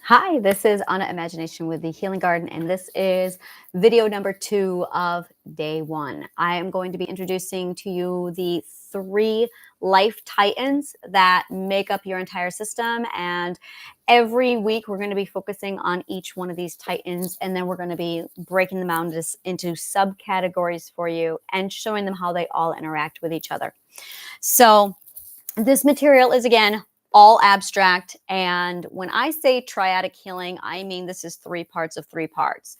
Hi, this is Anna Imagination with the Healing Garden, and this is video number 2 of day 1. I am going to be introducing to you the 3 life titans that make up your entire system. And every week, we're going to be focusing on each one of these titans, and then we're going to be breaking them out into subcategories for you and showing them how they all interact with each other. So, this material is, again, all abstract. And when I say triadic healing, I mean this is 3 parts of 3 parts.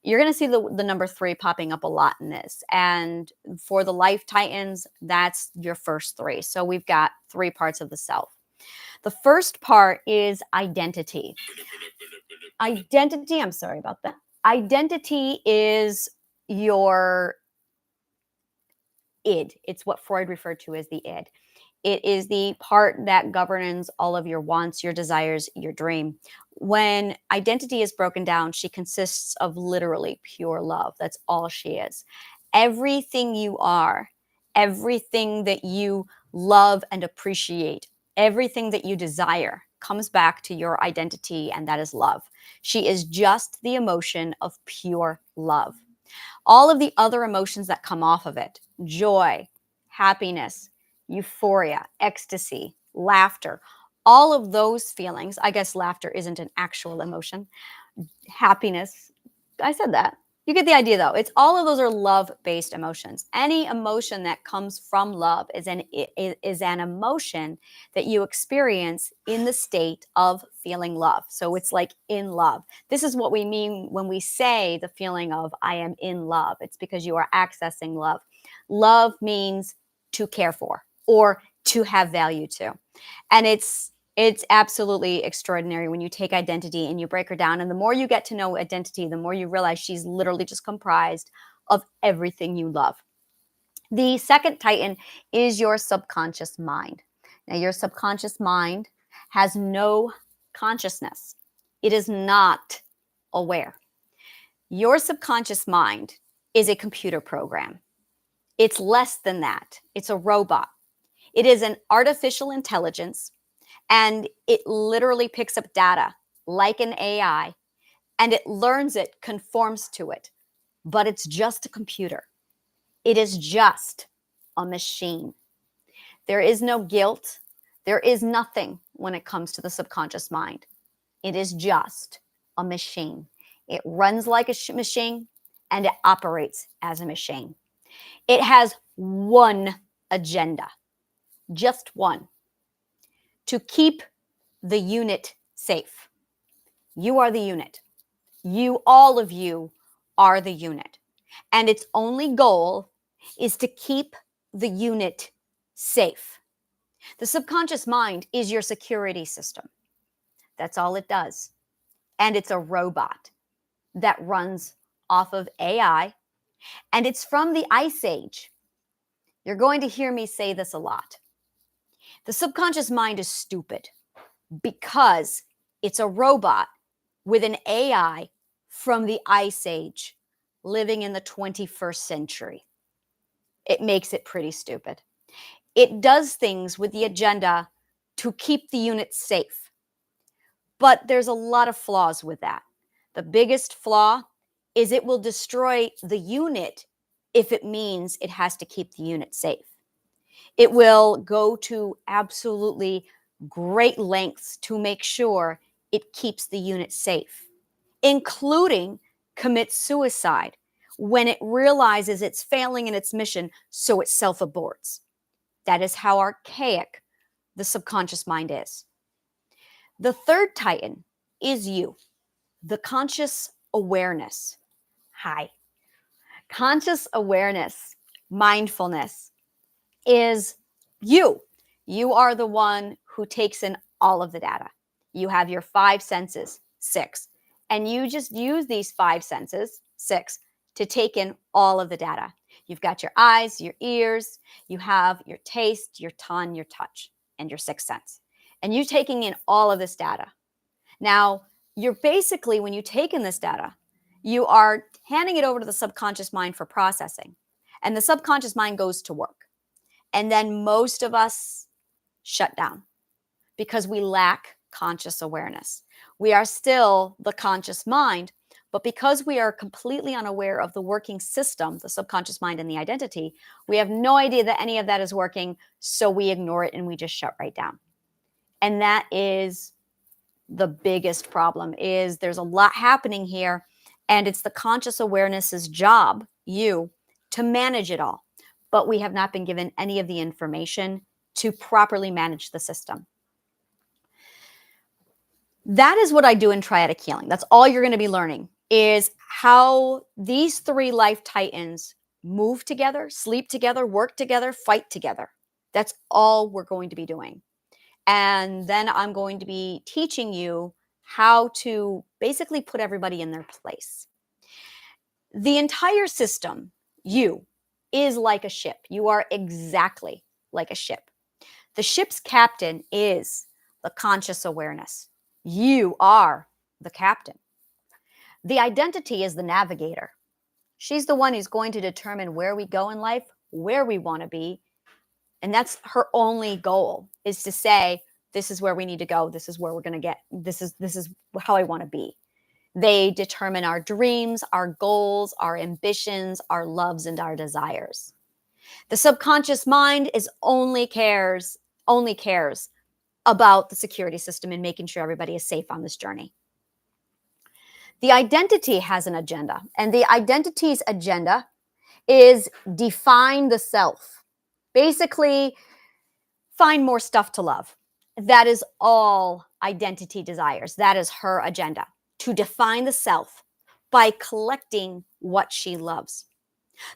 You're going to see the number 3 popping up a lot in this. And for the life titans, that's your first 3. So we've got 3 parts of the self. The first part is identity. I'm sorry about that. Identity is your id. It's what Freud referred to as the id. It is the part that governs all of your wants, your desires, your dream. When identity is broken down, she consists of literally pure love. That's all she is. Everything you are, everything that you love and appreciate, everything that you desire comes back to your identity, and that is love. She is just the emotion of pure love. All of the other emotions that come off of it, joy, happiness, euphoria, ecstasy, laughter, all of those feelings. I guess laughter isn't an actual emotion. Happiness, I said that. You get the idea, though. It's all of those are love-based emotions. Any emotion that comes from love is an emotion that you experience in the state of feeling love. So it's like in love. This is what we mean when we say the feeling of I am in love. It's because you are accessing love. Love means to care for or to have value to. And it's absolutely extraordinary when you take identity and you break her down. And the more you get to know identity, the more you realize she's literally just comprised of everything you love. The second titan is your subconscious mind. Now, your subconscious mind has no consciousness. It is not aware. Your subconscious mind is a computer program. It's less than that. It's a robot. It is an artificial intelligence, and it literally picks up data like an AI, and it learns it, conforms to it. But it's just a computer. It is just a machine. There is no guilt. There is nothing when it comes to the subconscious mind. It is just a machine. It runs like a machine, and it operates as a machine. It has one agenda, just one: to keep the unit safe. You are the unit. All of you are the unit. And its only goal is to keep the unit safe. The subconscious mind is your security system. That's all it does. And it's a robot that runs off of AI, and it's from the Ice Age. You're going to hear me say this a lot. The subconscious mind is stupid because it's a robot with an AI from the Ice Age living in the 21st century. It makes it pretty stupid. It does things with the agenda to keep the unit safe. But there's a lot of flaws with that. The biggest flaw is it will destroy the unit if it means it has to keep the unit safe. It will go to absolutely great lengths to make sure it keeps the unit safe, including commit suicide when it realizes it's failing in its mission, so it self-aborts. That is how archaic the subconscious mind is. The third titan is you, the conscious awareness. Hi. Conscious awareness, mindfulness, is you. You are the one who takes in all of the data. You have your 5 senses, 6, and you just use these 5 senses, 6, to take in all of the data. You've got your eyes, your ears, you have your taste, your tongue, your touch, and your 6th sense. And you're taking in all of this data. Now, you're basically, when you take in this data, you are handing it over to the subconscious mind for processing. And the subconscious mind goes to work. And then most of us shut down because we lack conscious awareness. We are still the conscious mind, but because we are completely unaware of the working system, the subconscious mind and the identity, we have no idea that any of that is working, so we ignore it and we just shut right down. And that is the biggest problem, is there's a lot happening here, and it's the conscious awareness's job, you, to manage it all. But we have not been given any of the information to properly manage the system. That is what I do in Triadic Healing. That's all you're going to be learning, is how these three life titans move together, sleep together, work together, fight together. That's all we're going to be doing. And then I'm going to be teaching you how to basically put everybody in their place. The entire system, you, is like a ship. You are exactly like a ship. The ship's captain is the conscious awareness. You are the captain. The identity is the navigator. She's the one who's going to determine where we go in life, where we want to be. And that's her only goal, is to say, this is where we need to go. This is where we're going to get. This is how I want to be. They determine our dreams, our goals, our ambitions, our loves, and our desires. The subconscious mind only cares about the security system and making sure everybody is safe on this journey. The identity has an agenda, and the identity's agenda is define the self. Basically, find more stuff to love. That is all identity desires. That is her agenda, to define the self by collecting what she loves.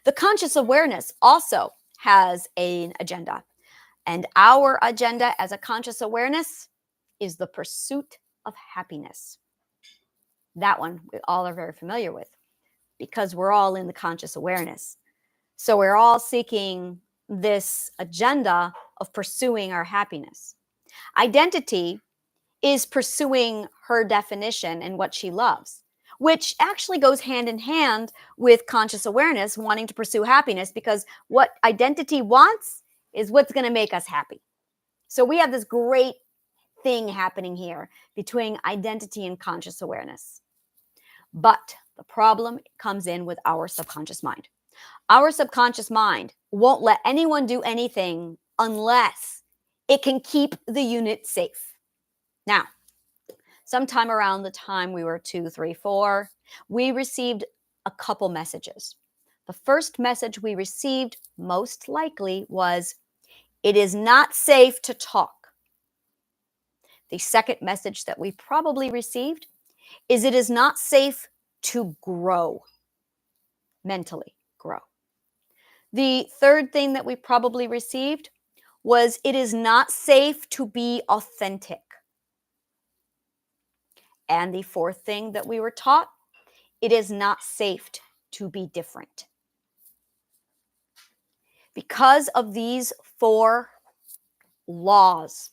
The conscious awareness also has an agenda. And our agenda as a conscious awareness is the pursuit of happiness. That one we all are very familiar with, because we're all in the conscious awareness. So we're all seeking this agenda of pursuing our happiness. Identity is pursuing her definition and what she loves, which actually goes hand in hand with conscious awareness wanting to pursue happiness, because what identity wants is what's going to make us happy. So we have this great thing happening here between identity and conscious awareness. But the problem comes in with our subconscious mind. Our subconscious mind won't let anyone do anything unless it can keep the unit safe. Now, sometime around the time we were 2, 3, 4, we received a couple messages. The first message we received most likely was, it is not safe to talk. The second message that we probably received is, it is not safe to grow, mentally grow. The third thing that we probably received was, it is not safe to be authentic. And the fourth thing that we were taught, it is not safe to be different. Because of these 4 laws,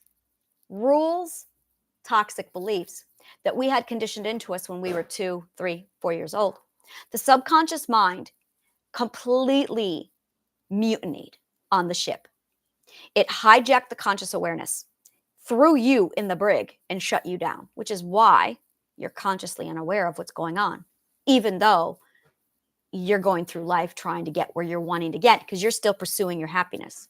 rules, toxic beliefs that we had conditioned into us when we were 2, 3, 4 years old, the subconscious mind completely mutinied on the ship. It hijacked the conscious awareness, threw you in the brig, and shut you down, which is why you're consciously unaware of what's going on, even though you're going through life trying to get where you're wanting to get, because you're still pursuing your happiness.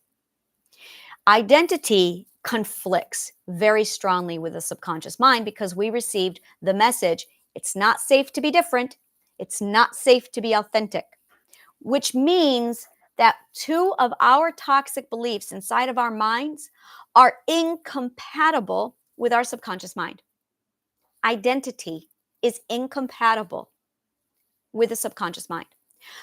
Identity conflicts very strongly with the subconscious mind, because we received the message, it's not safe to be different, it's not safe to be authentic, which means that 2 of our toxic beliefs inside of our minds are incompatible with our subconscious mind. Identity is incompatible with the subconscious mind.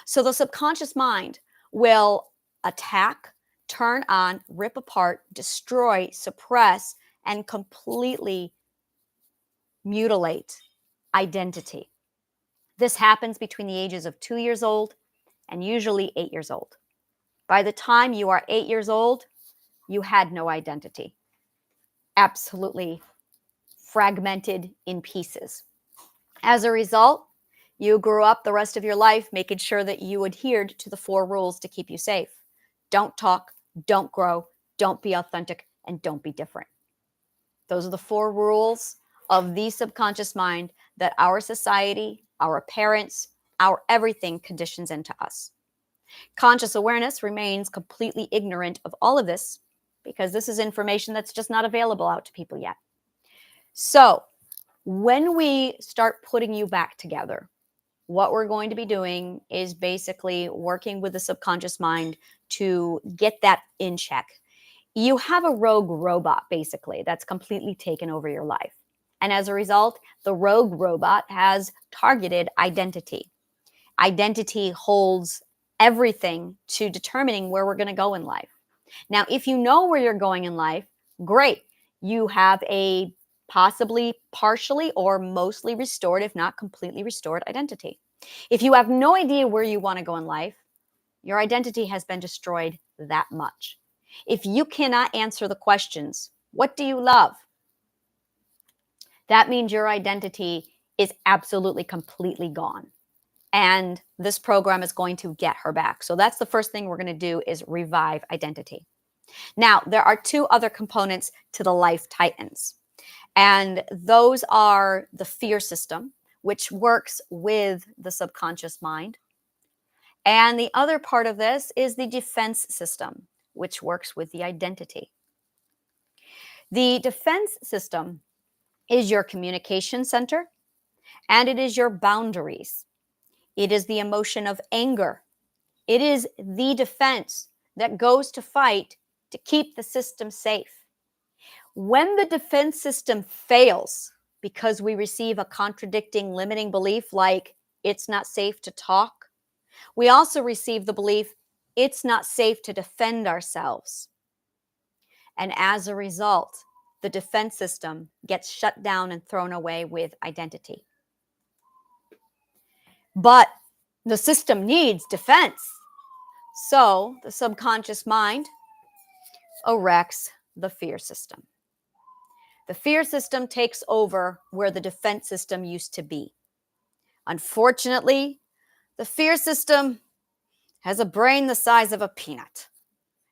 So the subconscious mind will attack, turn on, rip apart, destroy, suppress, and completely mutilate identity. This happens between the ages of 2 years old and usually 8 years old. By the time you are 8 years old, you had no identity. Absolutely fragmented in pieces. As a result, you grew up the rest of your life making sure that you adhered to the 4 rules to keep you safe. Don't talk, don't grow, don't be authentic, and don't be different. Those are the 4 rules of the subconscious mind that our society, our parents, our everything conditions into us. Conscious awareness remains completely ignorant of all of this because this is information that's just not available out to people yet. So, when we start putting you back together, what we're going to be doing is basically working with the subconscious mind to get that in check. You have a rogue robot, basically, that's completely taken over your life. And as a result, the rogue robot has targeted identity. Identity holds everything to determining where we're going to go in life. Now, if you know where you're going in life, great. You have a possibly partially or mostly restored, if not completely restored, identity. If you have no idea where you want to go in life, your identity has been destroyed that much. If you cannot answer the questions, what do you love? That means your identity is absolutely completely gone. And this program is going to get her back. So that's the first thing we're going to do is revive identity. Now, there are 2 other components to the Life Titans. And those are the fear system, which works with the subconscious mind. And the other part of this is the defense system, which works with the identity. The defense system is your communication center, and it is your boundaries. It is the emotion of anger. It is the defense that goes to fight to keep the system safe. When the defense system fails because we receive a contradicting, limiting belief like it's not safe to talk, we also receive the belief it's not safe to defend ourselves. And as a result, the defense system gets shut down and thrown away with identity. But the system needs defense. So the subconscious mind erects the fear system. The fear system takes over where the defense system used to be. Unfortunately, the fear system has a brain the size of a peanut.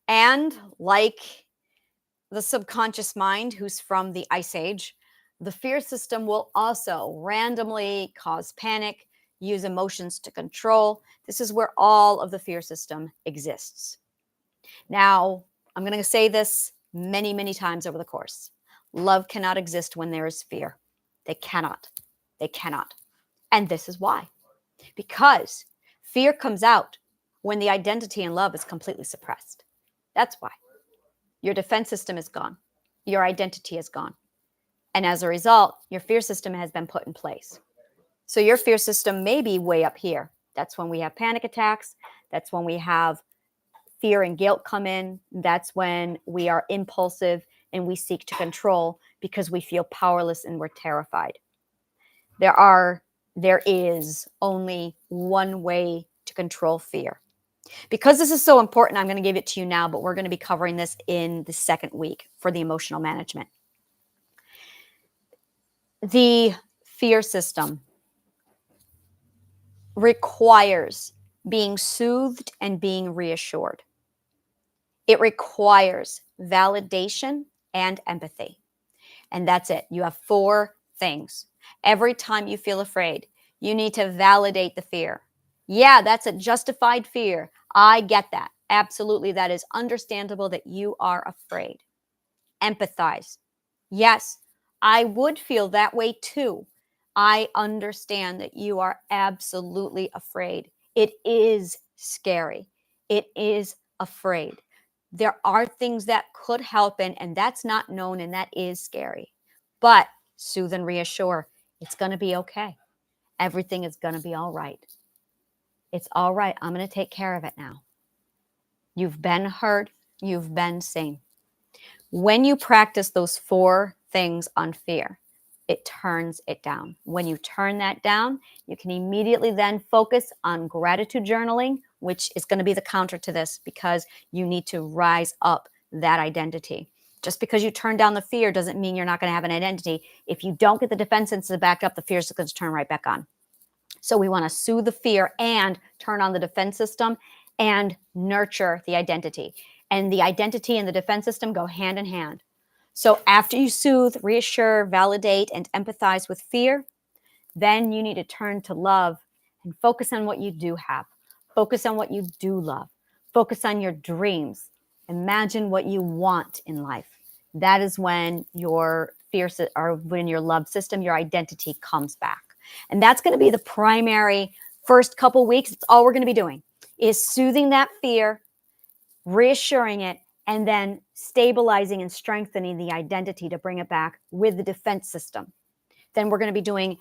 And like the subconscious mind, who's from the Ice Age, the fear system will also randomly cause panic, use emotions to control. This is where all of the fear system exists. Now, I'm going to say this many, many times over the course. Love cannot exist when there is fear. They cannot. They cannot. And this is why. Because fear comes out when the identity in love is completely suppressed. That's why. Your defense system is gone. Your identity is gone. And as a result, your fear system has been put in place. So your fear system may be way up here. That's when we have panic attacks. That's when we have fear and guilt come in. That's when we are impulsive and we seek to control because we feel powerless and we're terrified. There is only one way to control fear. Because this is so important, I'm going to give it to you now, but we're going to be covering this in the second week for the emotional management. The fear system requires being soothed and being reassured. It requires validation and empathy. And that's it. You have 4 things. Every time you feel afraid, you need to validate the fear. Yeah, that's a justified fear. I get that. Absolutely. That is understandable that you are afraid. Empathize. Yes, I would feel that way too. I understand that you are absolutely afraid. It is scary. It is afraid. There are things that could happen, and that's not known, and that is scary. But soothe and reassure. It's going to be okay. Everything is going to be all right. It's all right. I'm going to take care of it now. You've been heard. You've been seen. When you practice those 4 things on fear, it turns it down. When you turn that down, you can immediately then focus on gratitude journaling, which is going to be the counter to this because you need to rise up that identity. Just because you turn down the fear doesn't mean you're not going to have an identity. If you don't get the defense system back up, the fear is going to turn right back on. So we want to soothe the fear and turn on the defense system and nurture the identity. And the identity and the defense system go hand in hand. So after you soothe, reassure, validate, and empathize with fear, then you need to turn to love and focus on what you do have. Focus on what you do love. Focus on your dreams. Imagine what you want in life. That is when your fear or when your love system, your identity comes back. And that's going to be the primary first couple weeks. It's all we're going to be doing is soothing that fear, reassuring it, and then stabilizing and strengthening the identity to bring it back with the defense system. Then we're going to be doing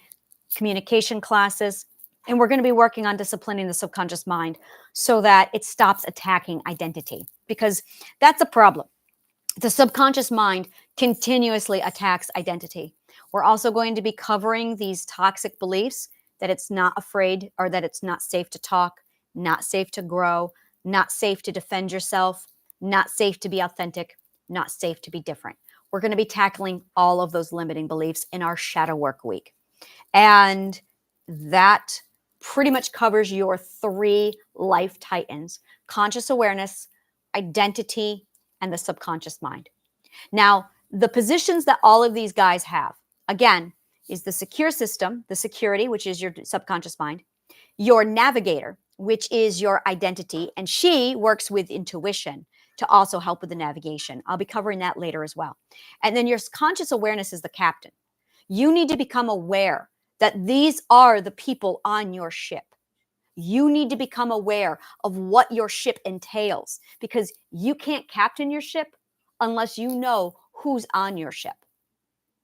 communication classes, and we're going to be working on disciplining the subconscious mind so that it stops attacking identity, because that's a problem. The subconscious mind continuously attacks identity. We're also going to be covering these toxic beliefs that it's not afraid, or that it's not safe to talk, not safe to grow, not safe to defend yourself, not safe to be authentic, not safe to be different. We're going to be tackling all of those limiting beliefs in our shadow work week. And that pretty much covers your 3 life titans: conscious awareness, identity, and the subconscious mind. Now, the positions that all of these guys have, again, is the secure system, the security, which is your subconscious mind, your navigator, which is your identity, and she works with intuition to also help with the navigation. I'll be covering that later as well. And then your conscious awareness is the captain. You need to become aware that these are the people on your ship. You need to become aware of what your ship entails, because you can't captain your ship unless you know who's on your ship,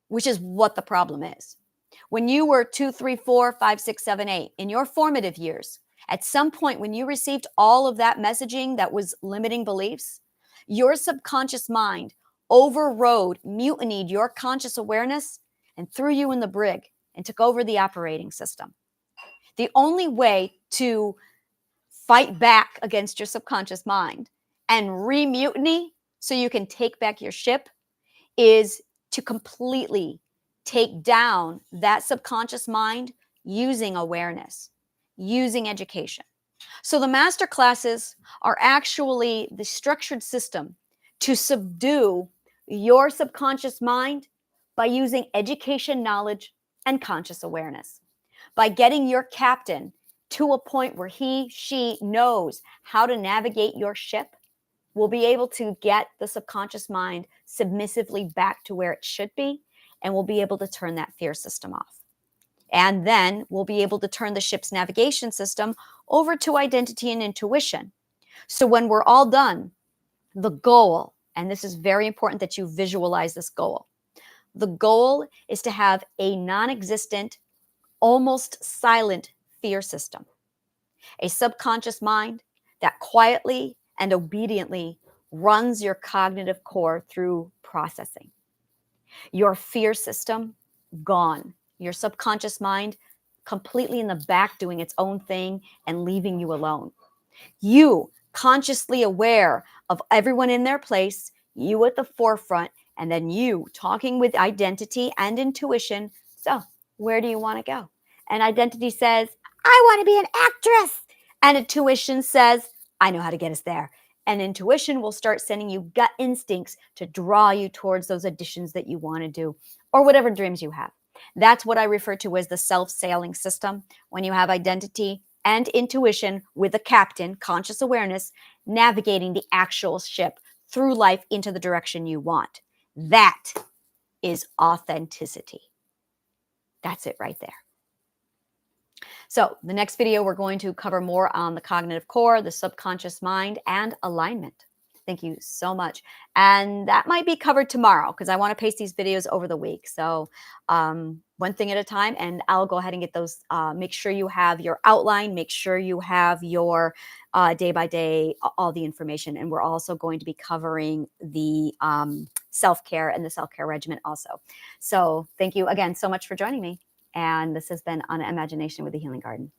which is what the problem is. When you were 2, 3, 4, 5, 6, 7, 8, in your formative years, at some point when you received all of that messaging that was limiting beliefs, your subconscious mind overrode, mutinied your conscious awareness and threw you in the brig and took over the operating system. The only way to fight back against your subconscious mind and re-mutiny so you can take back your ship is to completely take down that subconscious mind using awareness, using education. So the master classes are actually the structured system to subdue your subconscious mind by using education, knowledge, and conscious awareness. By getting your captain to a point where he, she knows how to navigate your ship, we'll be able to get the subconscious mind submissively back to where it should be, and we'll be able to turn that fear system off. And then we'll be able to turn the ship's navigation system over to identity and intuition. So when we're all done, the goal, and this is very important that you visualize this goal, the goal is to have a non-existent, almost silent fear system, a subconscious mind that quietly and obediently runs your cognitive core through processing. Your fear system, gone. Your subconscious mind, completely in the back doing its own thing and leaving you alone. You consciously aware of everyone in their place, you at the forefront, and then you talking with identity and intuition. So, where do you want to go? And identity says, I want to be an actress. And intuition says, I know how to get us there. And intuition will start sending you gut instincts to draw you towards those auditions that you want to do, or whatever dreams you have. That's what I refer to as the self-sailing system. When you have identity and intuition with a captain, conscious awareness, navigating the actual ship through life into the direction you want. That is authenticity. That's it right there. So the next video, we're going to cover more on the cognitive core, the subconscious mind, and alignment. Thank you so much. And that might be covered tomorrow because I want to pace these videos over the week. So one thing at a time, and I'll go ahead and get those. Make sure you have your outline. Make sure you have your day by day, all the information. And we're also going to be covering the self-care and the self-care regimen also. So thank you again so much for joining me. And this has been On Imagination with the Healing Garden.